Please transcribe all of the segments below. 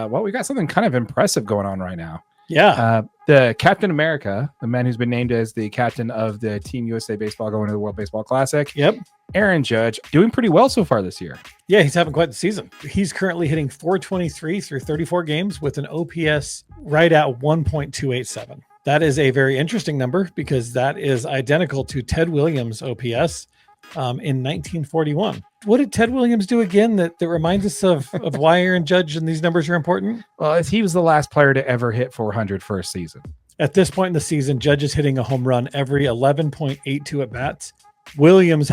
well, we got something kind of impressive going on right now. Yeah. The Captain America, the man who's been named as the captain of the Team USA Baseball going to the World Baseball Classic. Yep. Aaron Judge doing pretty well so far this year. Yeah, he's having quite the season. He's currently hitting 423 through 34 games with an OPS right at 1.287. That is a very interesting number because that is identical to Ted Williams' OPS in 1941. What did Ted Williams do again that reminds us of why Aaron Judge and these numbers are important? Well, he was the last player to ever hit 400 for a season. At this point in the season, Judge is hitting a home run every 11.82 at bats. Ted Williams,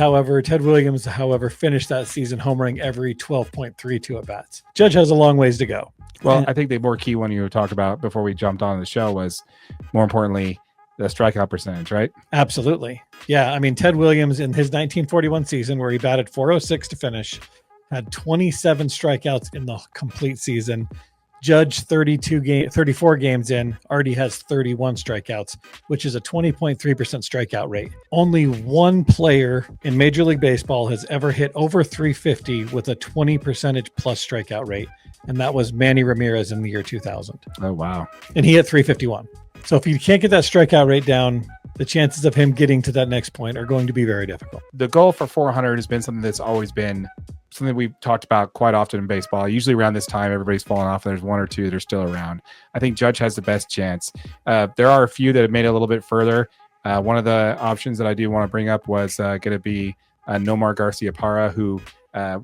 however, finished that season homering every 12.32 at bats. Judge has a long ways to go. Well, I think the more key one you talked about before we jumped on the show was, more importantly, the strikeout percentage, right? Absolutely. Yeah. I mean, Ted Williams in his 1941 season, where he batted 406 to finish, had 27 strikeouts in the complete season. Judge 34 games in already has 31 strikeouts, which is a 20.3% strikeout rate. Only one player in Major League Baseball has ever hit over 350 with a 20% plus strikeout rate. And that was Manny Ramirez in the year 2000. Oh, wow. And he hit 351. So if you can't get that strikeout rate down, the chances of him getting to that next point are going to be very difficult. The goal for 400 has been something that's always been something we've talked about quite often in baseball. Usually around this time, everybody's falling off and there's one or two that are still around. I think Judge has the best chance. There are a few that have made it a little bit further. One of the options that I do want to bring up was going to be Nomar Garciaparra, who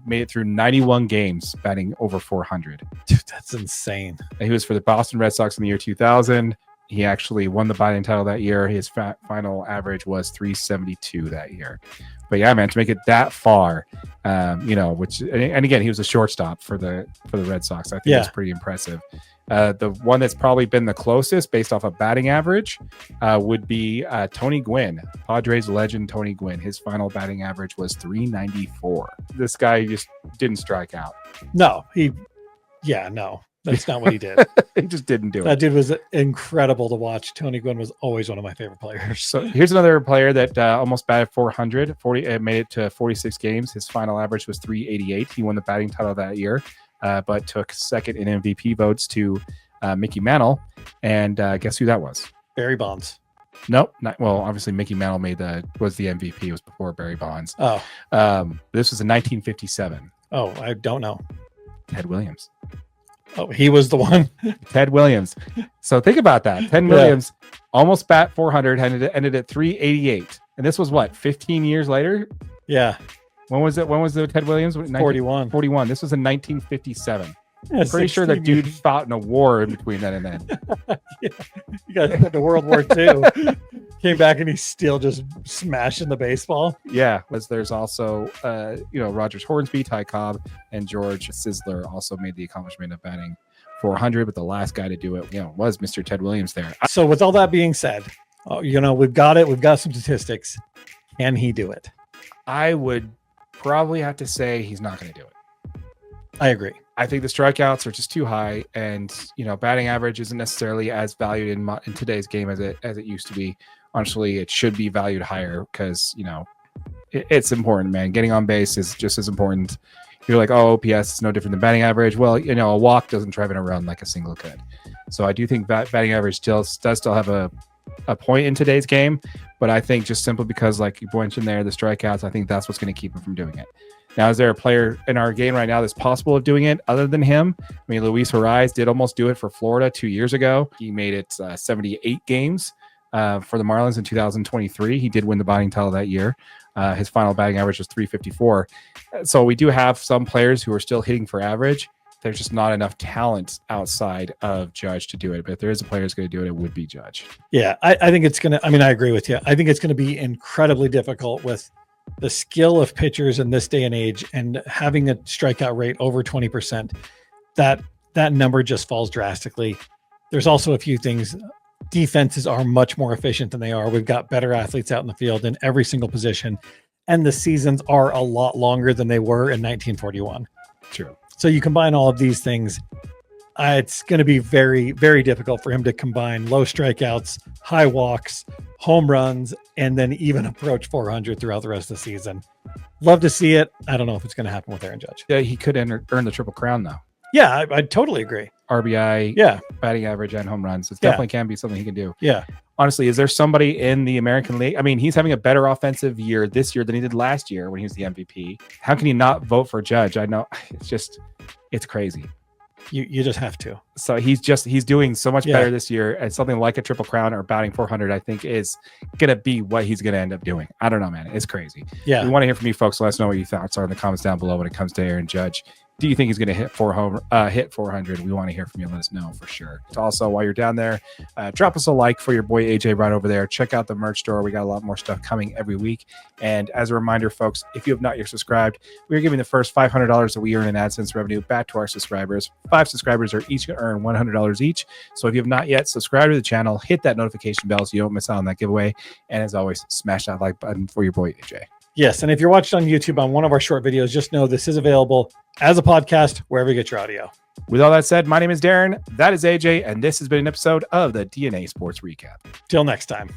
made it through 91 games batting over 400. Dude, that's insane. And he was for the Boston Red Sox in the year 2000. He actually won the batting title that year. His final average was 372 that year. But yeah, man, to make it that far, which, and again, he was a shortstop for the Red Sox. I think that's pretty impressive. The one that's probably been the closest based off of batting average would be Tony Gwynn, Padres legend Tony Gwynn. His final batting average was 394. This guy just didn't strike out. No. That's not what he did. He just didn't do it. That dude was incredible to watch. Tony Gwynn was always one of my favorite players. So here's another player that almost batted 400, made it to 46 games. His final average was 388. He won the batting title that year, but took second in MVP votes to Mickey Mantle. And guess who that was? Barry Bonds. Nope. Obviously Mickey Mantle was the MVP. It was before Barry Bonds. Oh. This was in 1957. Oh, I don't know. Ted Williams. Oh, he was the one. Ted Williams. So think about that. Ted Williams almost bat 400, ended at 388. And this was what, 15 years later? Yeah. When was it? When was the Ted Williams? 41. This was in 1957. Yeah, I'm pretty sure that dude fought in a war in between then and then. Yeah. You guys went to World War II. Came back and he's still just smashing the baseball. Yeah. There's also, Rogers Hornsby, Ty Cobb, and George Sizzler also made the accomplishment of batting 400, but the last guy to do it, was Mr. Ted Williams there. So with all that being said, we've got it. We've got some statistics. Can he do it? I would probably have to say he's not going to do it. I agree. I think the strikeouts are just too high, and batting average isn't necessarily as valued in today's game as it used to be. Honestly, it should be valued higher because it's important, man. Getting on base is just as important. You're like, oh, OPS is no different than batting average. Well, a walk doesn't drive in a run like a single could. So I do think batting average does still have a point in today's game, but I think just simply because, like you mentioned there, the strikeouts, I think that's what's going to keep him from doing it. Now, is there a player in our game right now that's possible of doing it other than him? I mean, Luis Horizon did almost do it for Florida 2 years ago. He made it 78 games for the Marlins in 2023. He did win the batting title that year. His final batting average was 354. So we do have some players who are still hitting for average. There's just not enough talent outside of Judge to do it. But if there is a player who's going to do it, it would be Judge. Yeah, I think it's going to, I agree with you. I think it's going to be incredibly difficult with the skill of pitchers in this day and age and having a strikeout rate over 20%. That number just falls drastically. There's also a few things. Defenses are much more efficient than they are. We've got better athletes out in the field in every single position. And the seasons are a lot longer than they were in 1941. True. So you combine all of these things, it's going to be very, very difficult for him to combine low strikeouts, high walks, home runs, and then even approach 400 throughout the rest of the season. Love to see it. I don't know if it's going to happen with Aaron Judge. Yeah, he could earn the Triple Crown, though. Yeah, I totally agree. RBI, Yeah, batting average, and home runs. It Yeah. definitely can be something he can do. yeah. Honestly, is there somebody in the American League? I mean, he's having a better offensive year this year than he did last year when he was the MVP. How can you not vote for Judge? I know it's crazy. You just have to. So he's doing so much Yeah. better this year, and something like a Triple Crown or batting 400, I think, is gonna be what he's gonna end up doing. I don't know, man. It's crazy. Yeah. We want to hear from you folks. Let us know what your thoughts are in the comments down below when it comes to Aaron Judge. Do you think he's going to hit 400? We want to hear from you. Let us know for sure. Also, while you're down there, drop us a like for your boy AJ right over there. Check out the merch store. We got a lot more stuff coming every week. And as a reminder, folks, if you have not yet subscribed, we are giving the first $500 that we earn in AdSense revenue back to our subscribers. 5 subscribers are each going to earn $100 each. So if you have not yet subscribed to the channel, hit that notification bell so you don't miss out on that giveaway. And as always, smash that like button for your boy AJ. Yes, and if you're watching on YouTube on one of our short videos, just know this is available as a podcast wherever you get your audio. With all that said, my name is Darren, that is AJ, and this has been an episode of the DNA Sports Recap. Till next time.